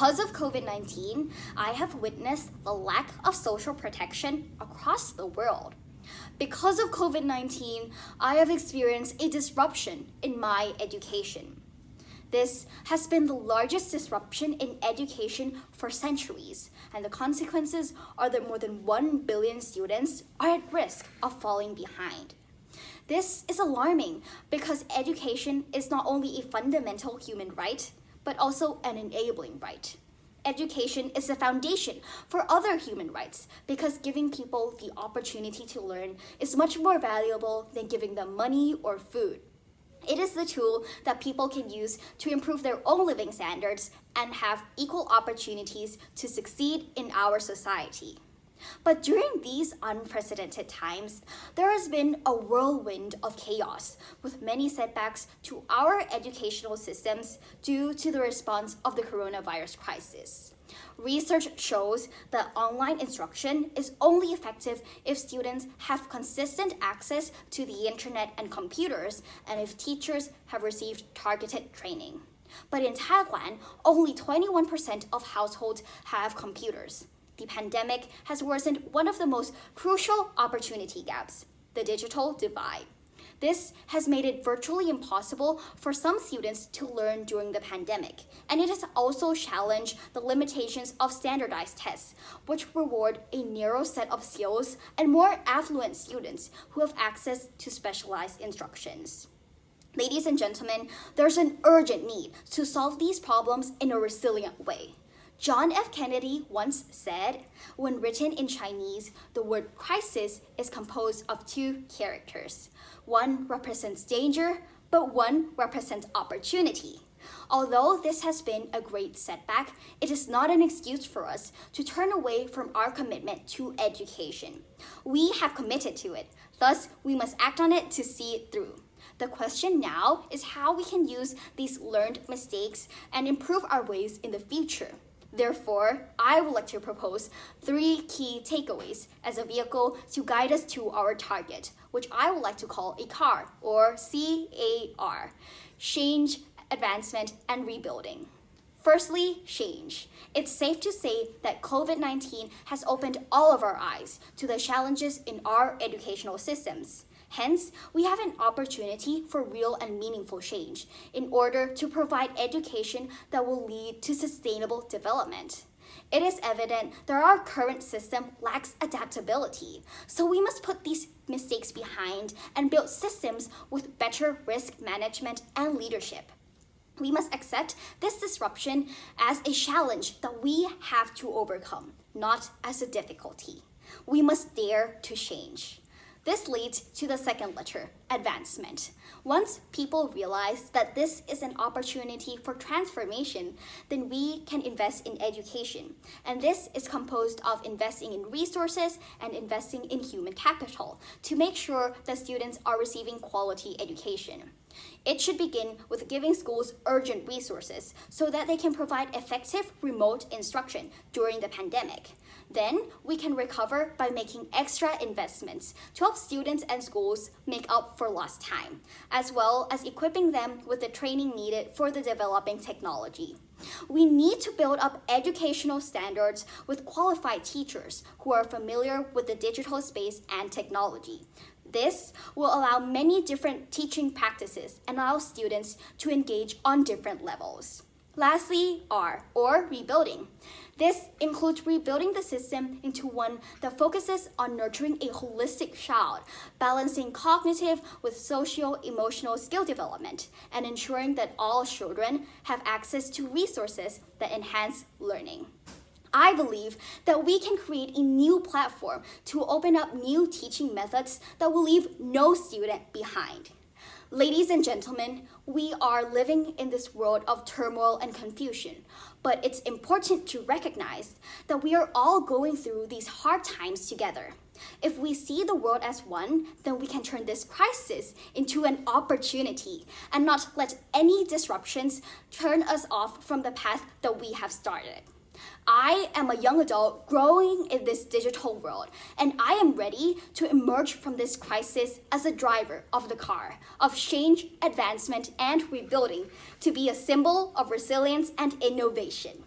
Because of COVID-19, I have witnessed the lack of social protection across the world. Because of COVID-19, I have experienced a disruption in my education. This has been the largest disruption in education for centuries, and the consequences are that more than 1 billion students are at risk of falling behind. This is alarming because education is not only a fundamental human right, but also an enabling right. Education is the foundation for other human rights because giving people the opportunity to learn is much more valuable than giving them money or food. It is the tool that people can use to improve their own living standards and have equal opportunities to succeed in our society. But during these unprecedented times, there has been a whirlwind of chaos with many setbacks to our educational systems due to the response of the coronavirus crisis. Research shows that online instruction is only effective if students have consistent access to the internet and computers and if teachers have received targeted training. But in Taiwan, only 21% of households have computers. The pandemic has worsened one of the most crucial opportunity gaps, the digital divide. This has made it virtually impossible for some students to learn during the pandemic, and it has also challenged the limitations of standardized tests, which reward a narrow set of skills and more affluent students who have access to specialized instructions. Ladies and gentlemen, there's an urgent need to solve these problems in a resilient way. John F. Kennedy once said, when written in Chinese, the word crisis is composed of two characters. One represents danger, but one represents opportunity. Although this has been a great setback, it is not an excuse for us to turn away from our commitment to education. We have committed to it, thus we must act on it to see it through. The question now is how we can use these learned mistakes and improve our ways in the future. Therefore, I would like to propose 3 key takeaways as a vehicle to guide us to our target, which I would like to call a CAR, or C-A-R, change, advancement, and rebuilding. Firstly, change. It's safe to say that COVID-19 has opened all of our eyes to the challenges in our educational systems. Hence, we have an opportunity for real and meaningful change in order to provide education that will lead to sustainable development. It is evident that our current system lacks adaptability, so we must put these mistakes behind and build systems with better risk management and leadership. We must accept this disruption as a challenge that we have to overcome, not as a difficulty. We must dare to change. This leads to the second letter, advancement. Once people realize that this is an opportunity for transformation, then we can invest in education. And this is composed of investing in resources and investing in human capital to make sure that students are receiving quality education. It should begin with giving schools urgent resources so that they can provide effective remote instruction during the pandemic. Then we can recover by making extra investments to help students and schools make up for lost time, as well as equipping them with the training needed for the developing technology. We need to build up educational standards with qualified teachers who are familiar with the digital space and technology. This will allow many different teaching practices and allow students to engage on different levels. Lastly, R, or rebuilding. This includes rebuilding the system into one that focuses on nurturing a holistic child, balancing cognitive with socio-emotional skill development, and ensuring that all children have access to resources that enhance learning. I believe that we can create a new platform to open up new teaching methods that will leave no student behind. Ladies and gentlemen, we are living in this world of turmoil and confusion, but it's important to recognize that we are all going through these hard times together. If we see the world as one, then we can turn this crisis into an opportunity and not let any disruptions turn us off from the path that we have started. I am a young adult growing in this digital world, and I am ready to emerge from this crisis as a driver of the car of change, advancement, and rebuilding to be a symbol of resilience and innovation.